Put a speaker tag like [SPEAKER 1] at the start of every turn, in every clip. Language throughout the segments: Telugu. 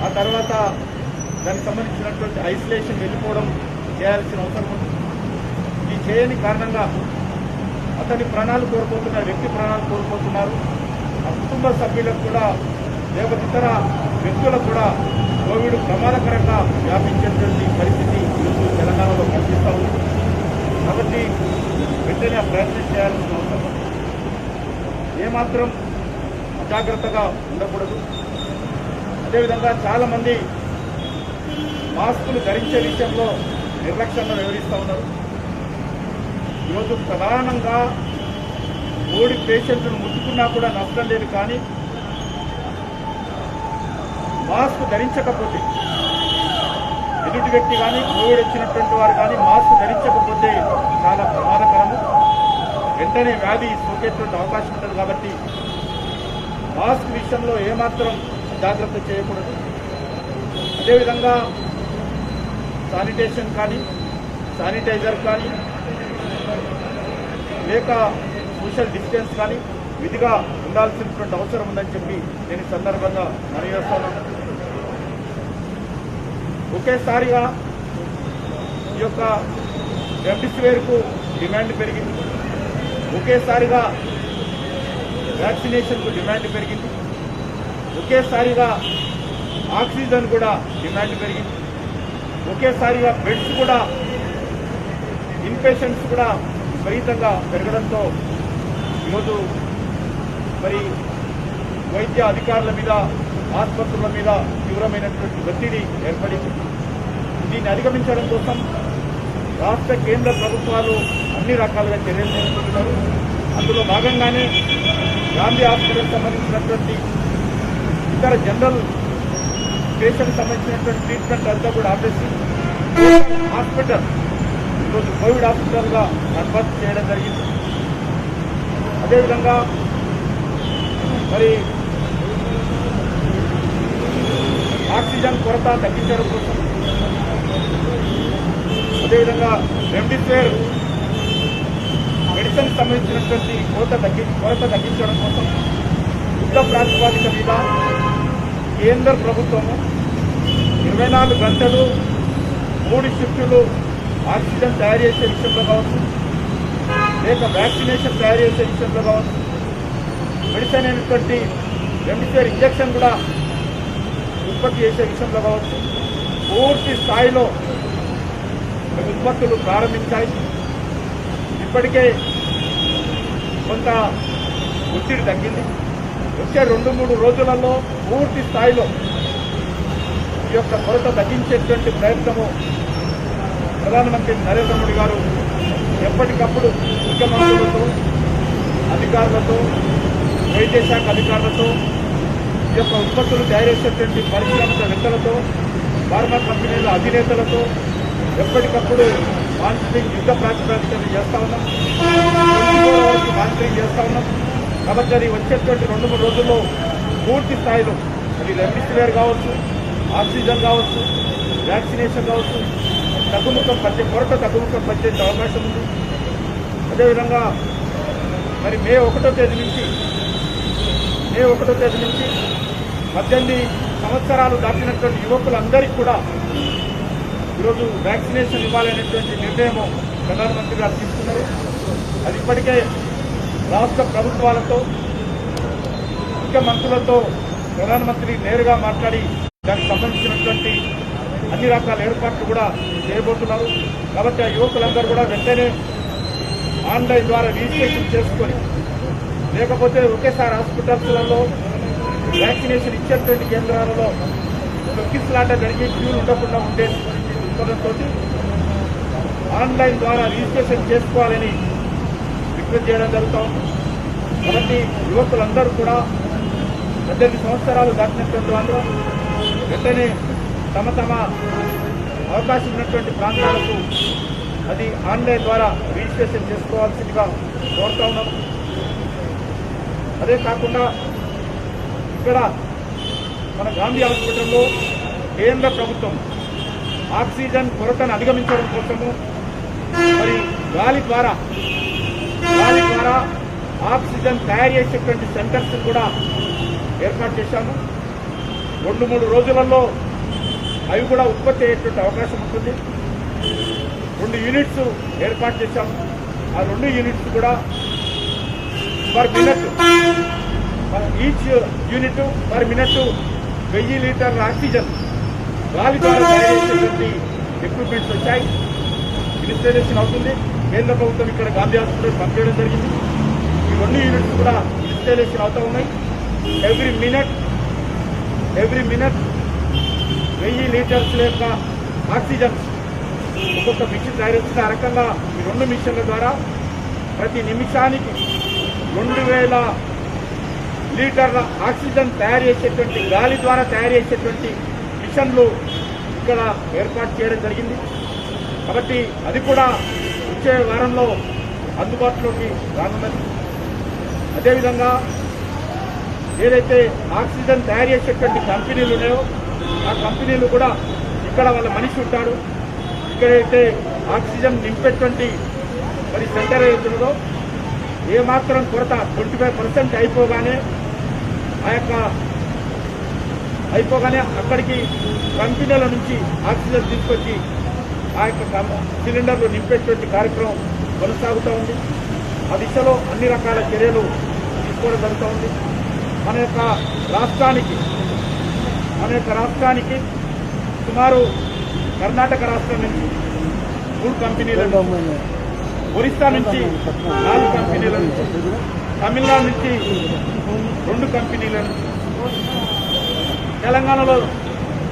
[SPEAKER 1] ఆ తర్వాత దానికి సంబంధించినటువంటి ఐసోలేషన్ వెళ్ళిపోవడం చేయాల్సిన అవసరం ఉంది. ఈ చేయని కారణంగా అతని ప్రాణాలు కోల్పోతున్నారు, వ్యక్తి ప్రాణాలు కోల్పోతున్నారు. ఆ కుటుంబ సభ్యులకు కూడా లేకపోతే ఇతర వ్యక్తులకు కూడా కోవిడ్ ప్రమాదకరంగా వ్యాపించేటువంటి పరిస్థితి ఈరోజు తెలంగాణలో కనిపిస్తూ ఉంది. కాబట్టి వెంటనే ప్రయత్నం చేయాల్సిన అవసరం ఉంది. ఏమాత్రం అజాగ్రత్తగా ఉండకూడదు. అదేవిధంగా చాలామంది మాస్కులు ధరించే విషయంలో నిర్లక్ష్యంగా వ్యవహరిస్తూ ఉన్నారు. ఈరోజు ప్రధానంగా కోవిడ్ పేషెంట్లను ముట్టుకున్నా కూడా నష్టం లేదు, కానీ మాస్క్ ధరించకపోతే ఎదుటి వ్యక్తి కానీ కోవిడ్ వచ్చినటువంటి వారు కానీ మాస్క్ ధరించకపోతే చాలా ప్రమాదకరము. వెంటనే వ్యాధి సోకేటువంటి అవకాశం ఉంటుంది. కాబట్టి మాస్క్ విషయంలో ఏమాత్రం జాగ్రత్త చేయకూడదు. అదేవిధంగా శానిటేషన్ కానీ శానిటైజర్ కానీ లేక సోషల్ డిస్టెన్స్ కానీ విధిగా ఉండాల్సినటువంటి అవసరం ఉందని చెప్పి నేను ఈ సందర్భంగా మనవి చేస్తాను. ఒకేసారిగా ఈ యొక్క రెమ్డెసివిర్కు డిమాండ్ పెరిగింది, ఒకేసారిగా వ్యాక్సినేషన్కు డిమాండ్ పెరిగింది, ఒకేసారిగా ఆక్సిజన్ కూడా డిమాండ్ పెరిగింది, ఒకేసారిగా బెడ్స్ కూడా ఇన్పేషెంట్స్ కూడా విపరీతంగా పెరగడంతో ఈరోజు మరి వైద్య అధికారుల మీద ఆసుపత్రుల మీద తీవ్రమైనటువంటి ఒత్తిడి ఏర్పడింది. దీన్ని అధిగమించడం కోసం రాష్ట్ర కేంద్ర ప్రభుత్వాలు అన్ని రకాలుగా చర్యలు తీసుకుంటున్నారు. అందులో భాగంగానే గాంధీ హాస్పిటల్కి సంబంధించినటువంటి ఇతర జనరల్ పేషెంట్ సంబంధించినటువంటి ట్రీట్మెంట్ అంతా కూడా ఆపేసి హాస్పిటల్ ఈరోజు కోవిడ్ హాస్పిటల్గా కన్వర్ట్ చేయడం జరిగింది. అదేవిధంగా మరి ఆక్సిజన్ కొరత తగ్గించడం కోసం, అదేవిధంగా రెమ్డెసివిర్ మెడిసిన్ సంబంధించినటువంటి కొరత తగ్గించడం కోసం యుద్ధ ప్రాతిపదిక మీద కేంద్ర ప్రభుత్వము 24 గంటలు 3 షిఫ్టులు ఆక్సిజన్ తయారు చేసే విషయంలో కావచ్చు, లేక వ్యాక్సినేషన్ తయారు చేసే విషయంలో కావచ్చు, మెడిసిన్ అయినటువంటి రెమ్డెసివిర్ ఇంజక్షన్ కూడా ఉత్పత్తి చేసే విషయంలో కావచ్చు పూర్తి స్థాయిలో ఉత్పత్తులు ప్రారంభించాయి. ఇప్పటికే కొంత ఒత్తిడి తగ్గింది. వచ్చే 2-3 రోజులలో పూర్తి స్థాయిలో ఈ యొక్క కొరత తగ్గించేటువంటి ప్రయత్నము ప్రధానమంత్రి నరేంద్ర మోడీ గారు ఎప్పటికప్పుడు ముఖ్యమంత్రులతో, అధికారులతో, వైద్య శాఖ అధికారులతో, ఈ యొక్క ఉత్పత్తులు తయారు చేసేటువంటి పారిశ్రామికవేత్తలతో, ఫార్మా కంపెనీల అధినేతలతో ఎప్పటికప్పుడు మానిటరింగ్ యుద్ధ ప్రాతిపదికన చేస్తా ఉన్నాం, మానిటరింగ్ చేస్తా ఉన్నాం. కాబట్టి అది వచ్చేటువంటి 2-3 రోజుల్లో పూర్తి స్థాయిలో అది రెమ్డెసివిర్ కావచ్చు, ఆక్సిజన్ కావచ్చు, వ్యాక్సినేషన్ కావచ్చు కొరత తగ్గుముఖం పట్టే అవకాశం ఉంది. అదేవిధంగా మరి మే 1వ తేదీ నుంచి 18 సంవత్సరాలు దాటినటువంటి యువకులందరికీ కూడా ఈరోజు వ్యాక్సినేషన్ ఇవ్వాలనేటువంటి నిర్ణయం ప్రధానమంత్రి గారు తీసుకున్నారు. అది ఇప్పటికే రాష్ట్ర ప్రభుత్వాలతో, ముఖ్యమంత్రులతో ప్రధానమంత్రి నేరుగా మాట్లాడి దానికి సంబంధించినటువంటి అన్ని రకాల ఏర్పాట్లు కూడా చేయబోతున్నారు. కాబట్టి ఆ యువకులందరూ కూడా వెంటనే ఆన్లైన్ ద్వారా రిజిస్ట్రేషన్ చేసుకొని, లేకపోతే ఒకేసారి హాస్పిటల్స్లలో వ్యాక్సినేషన్ ఇచ్చేటువంటి కేంద్రాలలో తొక్కిసలాట జరిగి క్యూలు ఉండకుండా ఉండే దృక్పథంతో ఆన్లైన్ ద్వారా రిజిస్ట్రేషన్ చేసుకోవాలని రిక్వెస్ట్ చేయడం జరుగుతూ ఉంది. కాబట్టి యువకులందరూ కూడా 18 సంవత్సరాలు దాటినటువంటి వాళ్ళు వెంటనే తమ అవకాశం ఉన్నటువంటి ప్రాంతాలకు అది ఆన్లైన్ ద్వారా రిజిస్ట్రేషన్ చేసుకోవాల్సిందిగా కోరుతా ఉన్నాం. అదే కాకుండా ఇక్కడ మన గాంధీ హాస్పిటల్లో కేంద్ర ప్రభుత్వం ఆక్సిజన్ కొరతను అధిగమించడం కోసము మరి గాలి ద్వారా ఆక్సిజన్ తయారు చేసేటువంటి సెంటర్స్ కూడా ఏర్పాటు చేశాము. 2-3 రోజులలో అవి కూడా ఉత్పత్తి అయ్యేటువంటి అవకాశం ఉంటుంది. 2 యూనిట్స్ ఏర్పాటు చేశాము. ఆ 2 యూనిట్స్ కూడా per minute, each unit per minute 1000 లీటర్ల ఆక్సిజన్ గాలి ద్వారా తయారు చేసేటువంటి ఎక్విప్మెంట్స్ వచ్చాయి. ఇన్స్టాలేషన్ అవుతుంది. కేంద్ర ప్రభుత్వం ఇక్కడ గాంధీ హాస్పిటల్ పంపించడం జరిగింది. ఈ 2 యూనిట్స్ కూడా ఇన్స్టాలేషన్ అవుతూ ఉన్నాయి. ఎవ్రీ మినిట్ 1000 లీటర్స్ యొక్క ఆక్సిజన్ ఒక్కొక్క మిషన్ తయారు చేసిన ఆ రకంగా ఈ 2 మిషన్ల ద్వారా ప్రతి నిమిషానికి 2000 లీటర్ల ఆక్సిజన్ తయారు చేసేటువంటి గాలి ద్వారా తయారు చేసేటువంటి మిషన్లు ఇక్కడ ఏర్పాటు చేయడం జరిగింది. కాబట్టి అది కూడా వచ్చే వారంలో అందుబాటులోకి రానున్నది. అదేవిధంగా ఏదైతే ఆక్సిజన్ తయారు చేసేటువంటి కంపెనీలు ఉన్నాయో ఆ కంపెనీలు కూడా ఇక్కడ వాళ్ళ మనిషి ఉంటాడు. ఇక్కడైతే ఆక్సిజన్ నింపేటువంటి మరి సెంటర్ అవుతున్నదో ఏమాత్రం కొరత 25% అయిపోగానే అక్కడికి కంపెనీల నుంచి ఆక్సిజన్ తీసుకొచ్చి ఆ యొక్క సిలిండర్లు నింపేటువంటి కార్యక్రమం కొనసాగుతూ ఉంది. ఆ దిశలో అన్ని రకాల చర్యలు తీసుకోవడం జరుగుతూ ఉంది. మన యొక్క రాష్ట్రానికి సుమారు కర్ణాటక రాష్ట్రం నుంచి 3 కంపెనీల నుంచి, ఒరిస్సా నుంచి 4 కంపెనీల నుంచి, తమిళనాడు నుంచి 2 కంపెనీల నుంచి, తెలంగాణలో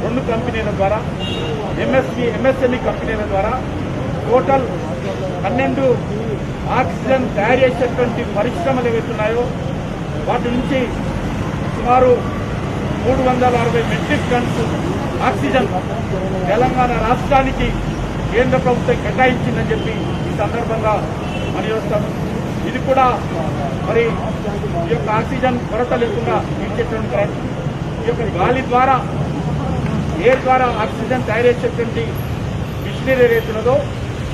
[SPEAKER 1] 2 కంపెనీల ద్వారా, ఎంఎస్ఎంఈ కంపెనీల ద్వారా టోటల్ 12 ఆక్సిజన్ తయారు చేసేటువంటి పరిశ్రమలు ఏవైతున్నాయో వాటి నుంచి సుమారు 360 మెట్రిక్ టన్స్ ఆక్సిజన్ తెలంగాణ రాష్ట్రానికి కేంద్ర ప్రభుత్వం కేటాయించిందని చెప్పి ఈ సందర్భంగా మనయోస్తాము. ఇది కూడా మరి ఈ యొక్క ఆక్సిజన్ కొరత లేకుండా తీర్చేటువంటి ప్రయత్నం. ఈ యొక్క గాలి ద్వారా, ఎయిర్ ద్వారా ఆక్సిజన్ తయారు చేసేటువంటి మిషనరీ ఏదైతున్నదో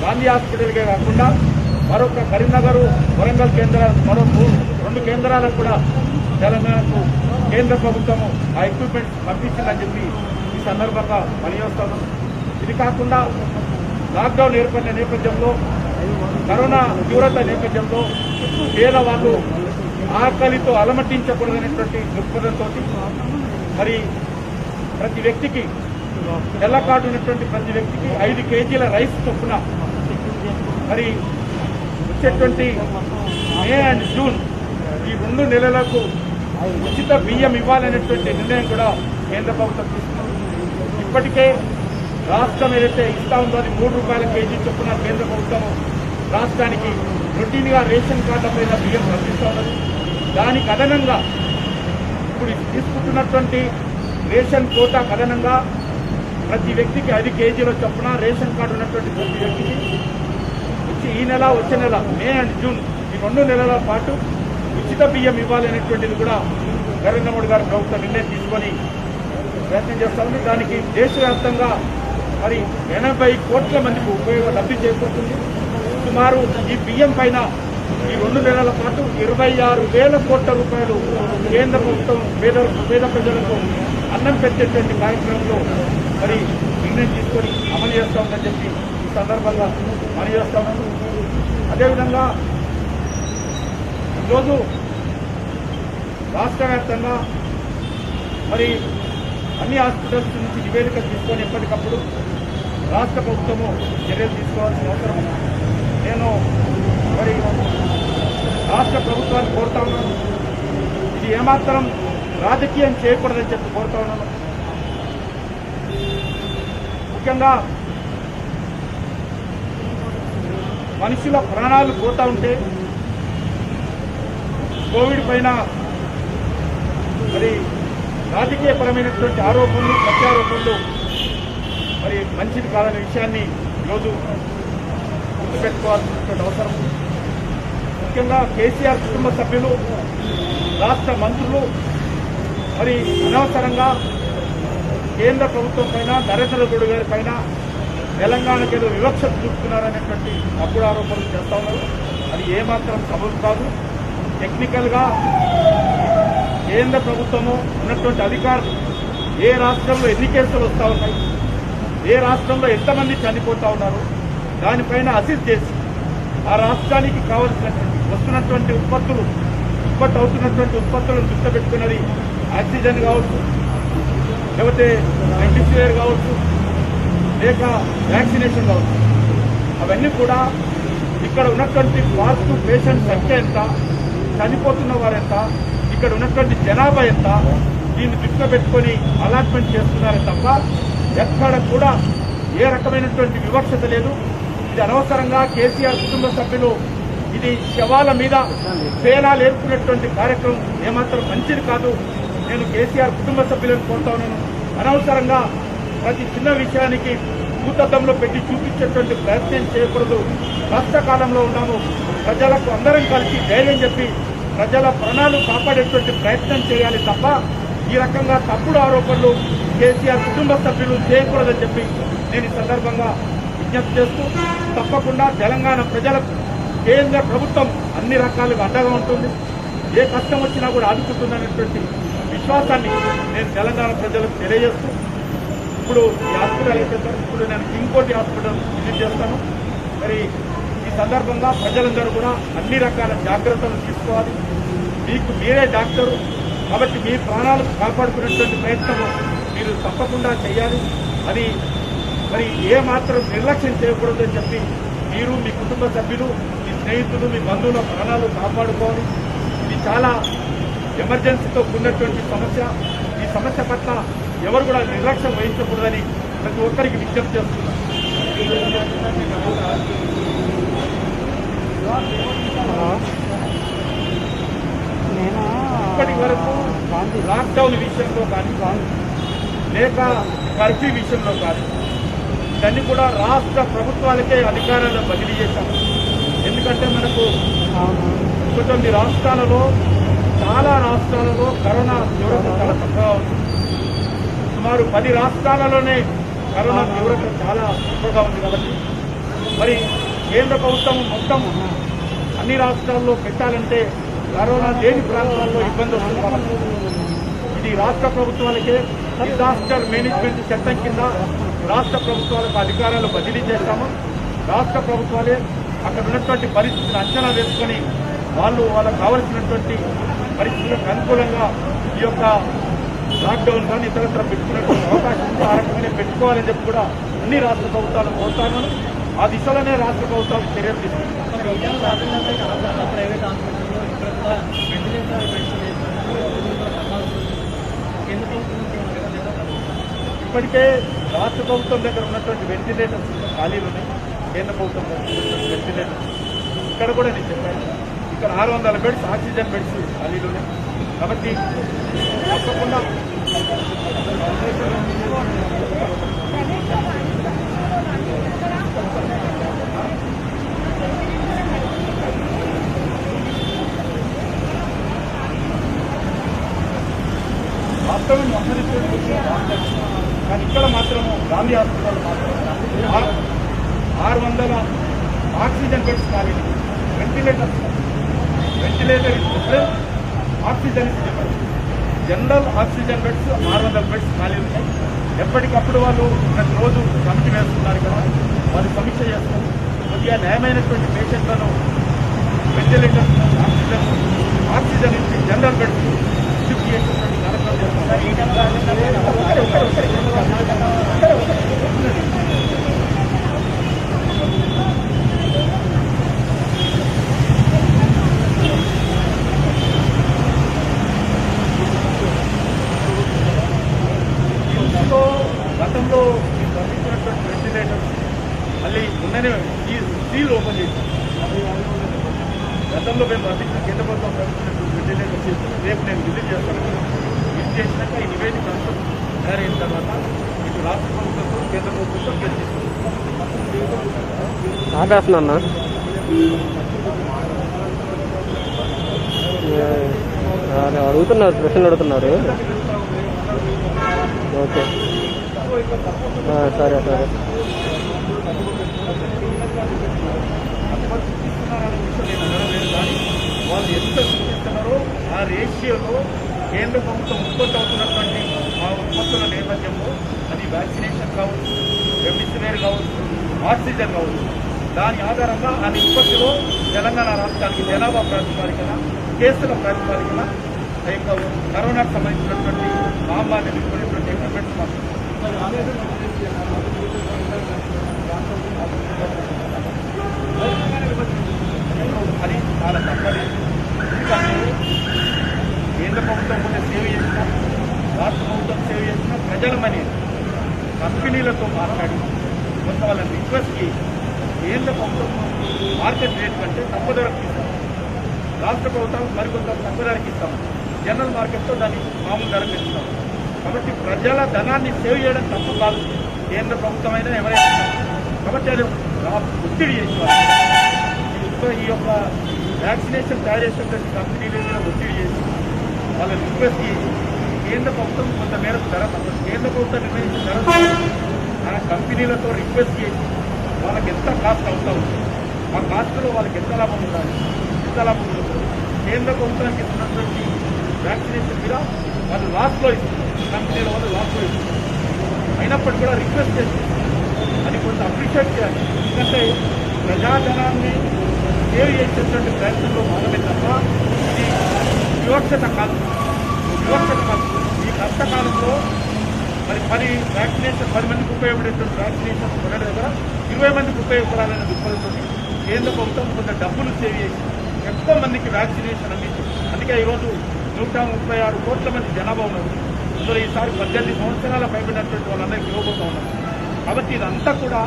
[SPEAKER 1] గాంధీ హాస్పిటల్కే కాకుండా మరొక కరీంనగర్, వరంగల్ కేంద్రాలు, మరో 2 కేంద్రాలకు కూడా తెలంగాణకు కేంద్ర ప్రభుత్వము ఆ ఎక్విప్మెంట్స్ పంపించిందని చెప్పి ఈ సందర్భంగా పనిచేస్తాము. ఇది కాకుండా లాక్డౌన్ ఏర్పడిన నేపథ్యంలో, కరోనా తీవ్రత నేపథ్యంలో పేదవాళ్ళు ఆకలితో అలమటించకూడదనేటువంటి దృక్పథంతో మరి ప్రతి వ్యక్తికి తెల్ల కార్డు ఉన్నటువంటి ప్రతి వ్యక్తికి 5 కేజీల రైస్ చొప్పున మరి వచ్చేటువంటి మే అండ్ జూన్ ఈ 2 నెలలకు ఉచిత బియ్యం ఇవ్వాలనేటువంటి నిర్ణయం కూడా కేంద్ర ప్రభుత్వం తీసుకున్నది. ఇప్పటికే రాష్ట్రం ఏదైతే ఇస్తా ఉందో అది 3 రూపాయల కేజీ చొప్పున కేంద్ర ప్రభుత్వం రాష్ట్రానికి రొటీన్గా రేషన్ కార్డుల పైన బియ్యం పంపిస్తూ ఉన్నది. దానికి అదనంగా ఇప్పుడు తీసుకుంటున్నటువంటి రేషన్ కోటాకు అదనంగా ప్రతి వ్యక్తికి 5 కేజీల చొప్పున రేషన్ కార్డు ఉన్నటువంటి ప్రతి వ్యక్తికి ఈ నెల, వచ్చే నెల మే అండ్ జూన్ ఈ 2 నెలల పాటు ఉచిత బియ్యం ఇవ్వాలి అనేటువంటిది కూడా నరేంద్ర మోడీ గారు ప్రభుత్వం నిర్ణయం తీసుకొని ప్రయత్నం చేస్తా ఉంది. దానికి దేశవ్యాప్తంగా మరి 80 కోట్ల మందికి లబ్ధి చేకూరుతుంది. సుమారు ఈ బియ్యం పైన ఈ 2 నెలల పాటు 26,000 కోట్ల రూపాయలు కేంద్ర ప్రభుత్వం పేద ప్రజలకు అన్నం పెట్టేటువంటి కార్యక్రమంలో మరి నిర్ణయం తీసుకొని అమలు చేస్తా ఉందని చెప్పి ఈ సందర్భంగా అమలు చేస్తా ఉన్నాను. అదేవిధంగా ఈరోజు రాష్ట్ర వ్యాప్తంగా మరి అన్ని హాస్పిటల్స్ నుంచి నివేదిక తీసుకొని ఎప్పటికప్పుడు రాష్ట్ర ప్రభుత్వము చర్యలు తీసుకోవాల్సిన అవసరం ఉంది. నేను మరి రాష్ట్ర ప్రభుత్వాన్ని కోరుతా ఉన్నాను, ఇది ఏమాత్రం రాజకీయం చేయకూడదని చెప్పి కోరుతా ఉన్నాను. ముఖ్యంగా మనుషుల ప్రాణాలు పోతా ఉంటే కోవిడ్ పైన మరి రాజకీయపరమైనటువంటి ఆరోపణలు, ప్రత్యారోపణలు మరి మంచిది కాదనే విషయాన్ని ఈరోజు గుర్తుపెట్టుకోవాల్సినటువంటి అవసరం. ముఖ్యంగా కేసీఆర్ కుటుంబ సభ్యులు, రాష్ట్ర మంత్రులు మరి అనవసరంగా కేంద్ర ప్రభుత్వం పైన, నరేంద్ర మోడీ గారి పైన తెలంగాణకు ఏదో వివక్ష చూపుతున్నారనేటువంటి తప్పుడు ఆరోపణలు చేస్తా ఉన్నారు. అది ఏమాత్రం సబబు కాదు. టెక్నికల్గా కేంద్ర ప్రభుత్వము ఉన్నటువంటి అధికారులు ఏ రాష్ట్రంలో ఎన్ని కేసులు వస్తూ ఉన్నాయి, ఏ రాష్ట్రంలో ఎంతమంది చనిపోతూ ఉన్నారు, దానిపైన అసిస్ట్ చేసి ఆ రాష్ట్రానికి కావలసినటువంటి వస్తున్నటువంటి ఉత్పత్తి అవుతున్నటువంటి ఉత్పత్తులను దృష్టి పెట్టుకున్నది ఆక్సిజన్ కావచ్చు, లేకపోతే రెమ్డెసివిర్ కావచ్చు, లేక వ్యాక్సినేషన్ కావచ్చు. అవన్నీ కూడా ఇక్కడ ఉన్నటువంటి పాజిటివ్ పేషెంట్ సంఖ్య ఎంత, చనిపోతున్న వారెంత, ఇక్కడ ఉన్నటువంటి జనాభా ఎంత, దీన్ని దృష్టిలో పెట్టుకొని అలాట్మెంట్ చేస్తున్నారే తప్ప ఎక్కడ కూడా ఏ రకమైనటువంటి వివక్షత లేదు. ఇది అనవసరంగా కేసీఆర్ కుటుంబ సభ్యులు ఇది శవాల మీద పేలాలు ఏర్పుకున్నటువంటి కార్యక్రమం ఏమాత్రం మంచిది కాదు. నేను కేసీఆర్ కుటుంబ సభ్యులను కోరుతా ఉన్నాను, అనవసరంగా ప్రతి చిన్న విషయానికి భూతద్దంలో పెట్టి చూపించేటువంటి ప్రయత్నం చేయకూడదు. కష్టకాలంలో ఉన్నాము, ప్రజలకు అందరం కలిసి ధైర్యం చెప్పి ప్రజల ప్రాణాలు కాపాడేటువంటి ప్రయత్నం చేయాలి తప్ప ఈ రకంగా తప్పుడు ఆరోపణలు కేసీఆర్ కుటుంబ సభ్యులు చేయకూడదని చెప్పి నేను ఈ సందర్భంగా విజ్ఞప్తి చేస్తూ, తప్పకుండా తెలంగాణ ప్రజలకు కేంద్ర ప్రభుత్వం అన్ని రకాలుగా అండగా ఉంటుంది, ఏ కష్టం వచ్చినా కూడా ఆదుకుంటుందనేటువంటి విశ్వాసాన్ని నేను తెలంగాణ ప్రజలకు తెలియజేస్తూ, ఇప్పుడు ఈ హాస్పిటల్ అయిపోతాను, ఇప్పుడు నేను ఇంకోటి హాస్పిటల్ విజిట్ చేస్తాను. మరి ఈ సందర్భంగా ప్రజలందరూ కూడా అన్ని రకాల జాగ్రత్తలు తీసుకోవాలి. మీకు మీరే డాక్టరు కాబట్టి మీ ప్రాణాలు కాపాడుకునేటువంటి ప్రయత్నం మీరు తప్పకుండా చేయాలి. అది మరి ఏ మాత్రం నిర్లక్ష్యం చేయకూడదు అని చెప్పి మీరు, మీ కుటుంబ సభ్యులు, మీ స్నేహితులు, మీ బంధువుల ప్రాణాలు కాపాడుకోవాలి. ఇది చాలా ఎమర్జెన్సీతో కూడినటువంటి సమస్య. ఈ సమస్య పట్ల ఎవరు కూడా నిర్లక్ష్యం వహించకూడదని ప్రతి ఒక్కరికి విజ్ఞప్తి చేస్తున్నారు. ఇప్పటి వరకు లాక్డౌన్ విషయంలో కానీ లేక కర్ఫ్యూ విషయంలో కానీ దాన్ని కూడా రాష్ట్ర ప్రభుత్వాలకే అధికారాలను బదిలీ చేశాము. ఎందుకంటే మనకు కొన్ని రాష్ట్రాలలో, చాలా రాష్ట్రాలలో కరోనా తీవ్రత చాలా తక్కువగా ఉంది. సుమారు 10 రాష్ట్రాలలోనే కరోనా తీవ్రత చాలా ఎక్కువగా ఉంది. కాబట్టి మరి కేంద్ర ప్రభుత్వం మొత్తం అన్ని రాష్ట్రాల్లో పెట్టాలంటే కరోనా లేని ప్రాంతాల్లో ఇబ్బంది వస్తుంది. కాబట్టి ఇది రాష్ట్ర ప్రభుత్వాలకే డిజాస్టర్ మేనేజ్మెంట్ చట్టం కింద రాష్ట్ర ప్రభుత్వాలకు అధికారాలు బదిలీ చేస్తాము. రాష్ట్ర ప్రభుత్వాలే అక్కడ ఉన్నటువంటి పరిస్థితిని అంచనా వేసుకొని వాళ్ళకు కావలసినటువంటి పరిస్థితులకు అనుకూలంగా ఈ యొక్క లాక్డౌన్ కానీ ఇతరత్ర పెట్టుకున్నటువంటి అవకాశం ఉంది. ఆ రకమైన పెట్టుకోవాలని చెప్పి కూడా అన్ని రాష్ట్ర ప్రభుత్వాలు కోరుతాను. ఆ దిశలోనే రాష్ట్ర ప్రభుత్వాలు చర్యలు తీసుకుంటారు. ఇప్పటికే రాష్ట్ర ప్రభుత్వం దగ్గర ఉన్నటువంటి వెంటిలేటర్స్ ఖాళీలు ఉన్నాయి. కేంద్ర ప్రభుత్వం వెంటిలేటర్స్ ఇక్కడ కూడా నేను చెప్పాను, ఇక్కడ 600 బెడ్స్ ఆక్సిజన్ బెడ్స్ ఖాళీలు ఉన్నాయి. కాబట్టి తప్పకుండా వాస్తవం కానీ ఇక్కడ మాత్రము గాంధీ హాస్పిటల్ మాత్రం 600 ఆక్సిజన్ బెడ్స్ ఖాళీ, ventilator oxygen general oxygen beds 600 beds ఖాళీ ఉన్నాయి. ఎప్పటికప్పుడు వాళ్ళు ప్రతిరోజు కమిటీ వేస్తున్నారు కదా, వాళ్ళు సమీక్ష చేస్తారు. కొద్దిగా న్యాయమైనటువంటి పేషెంట్లను వెంటిలేటర్ ఆక్సిజన్ ఇచ్చి జనరల్ బెడ్స్ షిఫ్ట్ చేసేటువంటి కార్యక్రమం చేస్తున్నారు. గతంలో పంపించినటువంటి వెంటిలేటర్స్ మళ్ళీ ఉన్ననే సీల్ ఓపెన్ చేశాం. గతంలో మేము పంపించిన కేంద్ర ప్రభుత్వం పంపించినటువంటి వెంటిలేటర్స్ రేపు నేను విజిట్ చేస్తాను. విజిట్ చేసినాక ఈ నివేదిక అంతా తయారైన తర్వాత ఇటు రాష్ట్ర ప్రభుత్వంతో కేంద్ర ప్రభుత్వంతో చర్చిస్తాను.
[SPEAKER 2] అడుగుతున్నారు, ప్రశ్నలు అడుగుతున్నారు. ఓకే సరే సరే.
[SPEAKER 1] వాళ్ళు ఎంత సూచిస్తున్నారో ఆ రేషియోలో కేంద్ర ప్రభుత్వం ఉత్పత్తి అవుతున్నటువంటి ఆ ఉత్పత్తుల నేపథ్యంలో అది వ్యాక్సినేషన్ కావచ్చు, రెమ్డెసివిర్ కావచ్చు, ఆక్సిజన్ కావచ్చు, దాని ఆధారంగా ఆ నిష్పత్తిలో తెలంగాణ రాష్ట్రానికి జనాభా ప్రాతిపాదికన, కేసుల ప్రాతిపాదికన ఆ యొక్క కరోనాకు సంబంధించినటువంటి మహమ్మారిని ఎదుర్కొనేటువంటి ఎక్విప్మెంట్స్ మాకు అది చాలా తప్పది. ఎందుకంటే కేంద్ర ప్రభుత్వం కొంత సేవ చేసినా, రాష్ట్ర ప్రభుత్వం సేవ చేసినా ప్రజల మనీ కంపెనీలతో మాట్లాడి కొంత వాళ్ళని రిక్వెస్ట్కి కేంద్ర ప్రభుత్వం మార్కెట్ రేట్ కంటే తక్కువ ధరకు ఇస్తాం, రాష్ట్ర ప్రభుత్వం మరికొంత తక్కువ ధరకు ఇస్తాం, జనరల్ మార్కెట్తో దాన్ని మామూలు ధరకు ఇస్తాం. కాబట్టి ప్రజల ధనాన్ని సేవ్ చేయడం తప్పు కాదు, కేంద్ర ప్రభుత్వం అయినా ఎవరైనా. కాబట్టి అది ఒత్తిడి చేసేవారు. ఈ యొక్క వ్యాక్సినేషన్ తయారు చేసేటువంటి కంపెనీల మీద ఒత్తిడి చేసి వాళ్ళ రిక్వెస్ట్ చేసి కేంద్ర ప్రభుత్వం కొంత మేరకు ధర తప్పదు, కేంద్ర ప్రభుత్వం నిర్ణయించిన ధర ఆ కంపెనీలతో రిక్వెస్ట్ చేసి వాళ్ళకి ఎంత కాస్ట్ అవుతా ఉంది, ఆ కాస్ట్లో వాళ్ళకి ఎంత లాభం ఉండాలి, ఎంత లాభం ఉంటుంది, కేంద్ర ప్రభుత్వానికి ఇస్తున్నటువంటి వ్యాక్సినేషన్ మీద వాళ్ళు లాస్లో ఇస్తున్నారు, కంపెనీల వాళ్ళు లాస్లో ఇస్తున్నారు. అయినప్పటికీ కూడా రిక్వెస్ట్ చేసి అది కొంత అప్రిషియేట్ చేయాలి. ఎందుకంటే ప్రజాజనాన్ని సేవ్ చేసేటువంటి ప్రయత్నంలో భాగమే తప్ప ఇది వివక్షత కాదు. ఈ కష్టకాలంలో మరి వ్యాక్సినేషన్ 10 మందికి ఉపయోగపడేటువంటి వ్యాక్సినేషన్ కొనడం దగ్గర 20 మందికి ఉపయోగపడాలనే దృక్పథంతో కేంద్ర ప్రభుత్వం కొంత డబ్బులు సేవ్ చేసి ఎక్కువ మందికి వ్యాక్సినేషన్ అందించింది. అందుకే ఈరోజు 136 కోట్ల మంది జనాభా ఉన్నారు. అందులో ఈసారి 18 సంవత్సరాల పైబడినటువంటి వాళ్ళందరికీ ఇవ్వబోతూ ఉన్నారు. కాబట్టి ఇదంతా కూడా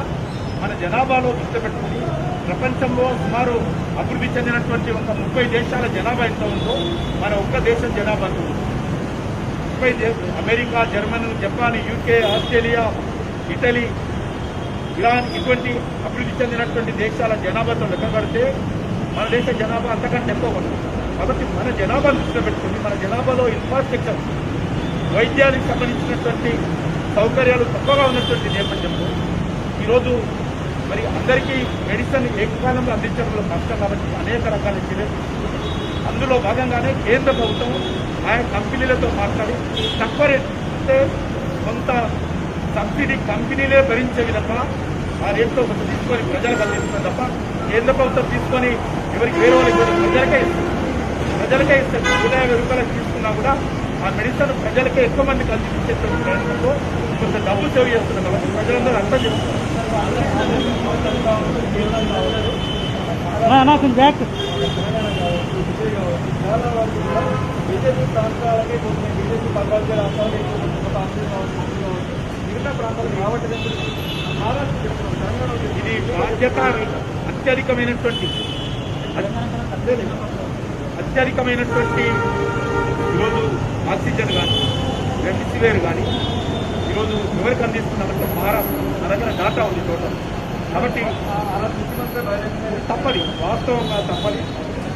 [SPEAKER 1] మన జనాభాలో దృష్టి పెట్టుకుని ప్రపంచంలో సుమారు అభివృద్ధి చెందినటువంటి ఒక 30 దేశాల జనాభా ఎంత ఉందో మన ఒక్క దేశం జనాభా ఉంది. 30 America, Germany, Japan, UK, Australia, Italy, Iran ఇటువంటి అభివృద్ధి చెందినటువంటి దేశాల జనాభాతో లెక్క కడితే మన దేశ జనాభా అంతకంటే ఎక్కువ ఉంటుంది. కాబట్టి మన జనాభాను దృష్టిలో పెట్టుకుని మన జనాభాలో ఇన్ఫ్రాస్ట్రక్చర్, వైద్యానికి సంబంధించినటువంటి సౌకర్యాలు తక్కువగా ఉన్నటువంటి నేపథ్యంలో ఈరోజు మరి అందరికీ మెడిసిన్ ఏకకాలంలో అందించడంలో కష్టం. కాబట్టి అనేక రకాల చర్యలు, అందులో భాగంగానే కేంద్ర ప్రభుత్వం ఆయా కంపెనీలతో మాట్లాడి తక్కువ రేట్ అంటే కొంత సబ్సిడీ కంపెనీలే భరించే విధంగా ఆ రేట్లో కొంత తీసుకొని ప్రజలకు అందిస్తుంది తప్ప కేంద్ర ప్రభుత్వం తీసుకొని ఎవరికి వేరే వాళ్ళకి ప్రజలకే ఇస్తుంది. 150 రూపాయలకు తీసుకున్నా కూడా ఆ మెడిసిన్ ప్రజలకే ఎక్కువ మందికి అందించేటువంటి ప్రయత్నంలో కొంత డబ్బు సేవ్ చేస్తున్నారు. కాబట్టి ప్రజలందరూ అర్థం చేస్తున్నారు. బీజేపీ ప్రాంతాలకే బీజేపీ పర్వాలే రాష్ట్రాలు మిగతా ప్రాంతాలకు రావట్లేదు. ఇది బాధ్యత అత్యధికమైనటువంటి ఈరోజు ఆక్సిజన్ కానీ రెమ్డెసివిర్ కానీ ఈరోజు ఎవరికి అందిస్తున్నామంటే మహారాష్ట్ర మన దగ్గర డాటా ఉంది టోటల్. కాబట్టి తప్పది, వాస్తవంగా తప్పది.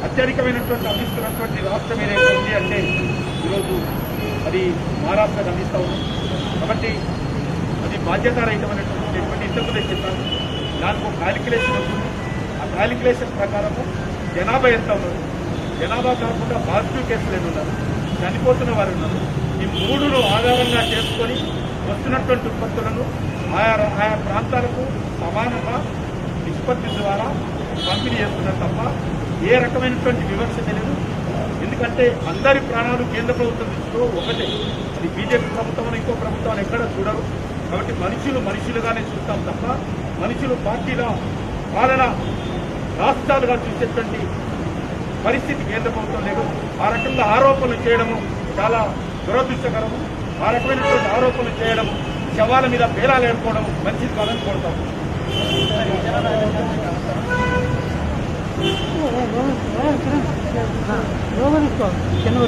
[SPEAKER 1] అత్యధికమైనటువంటి అందిస్తున్నటువంటి రాష్ట్రం ఏదైతే ఉంది అంటే ఈరోజు అది మహారాష్ట్రకు అందిస్తూ ఉంది. కాబట్టి అది బాధ్యతారహితమైనటువంటి స్టేట్మెంట్. ఇంతకుముందే చెప్పాను, దానికి ఒక క్యాలిక్యులేషన్ ఉంటుంది. ఆ క్యాలిక్యులేషన్ ప్రకారము జనాభా ఎంత ఉన్నారు, జనాభా కాకుండా పాజిటివ్ కేసులు ఎన్ని ఉన్నారు, చనిపోతున్న వారు ఉన్నారు, ఈ మూడును ఆధారంగా చేసుకొని వస్తున్నటువంటి ఉత్పత్తులను ఆయా ప్రాంతాలకు సమానంగా నిష్పత్తి ద్వారా పంపిణీ చేస్తున్నారు తప్ప ఏ రకమైనటువంటి వివక్ష తెలియదు. ఎందుకంటే అందరి ప్రాణాలు కేంద్ర ప్రభుత్వం దృష్టిలో ఒకటే. అది బీజేపీ ప్రభుత్వం ఇంకో ప్రభుత్వాన్ని ఎక్కడ చూడరు. కాబట్టి మనుషులుగానే చూస్తాం తప్ప మనుషులు పార్టీల పాలన రాష్ట్రాలుగా చూసేటువంటి పరిస్థితి కేంద్ర ప్రభుత్వం లేదు. ఆ రకంగా ఆరోపణలు చేయడము చాలా దురదృష్టకరము. ఆ రకమైనటువంటి ఆరోపణలు చేయడం, శవాల మీద బేలాలు ఏర్పడడం మంచిది కాదని కోరుతాం. చిన్న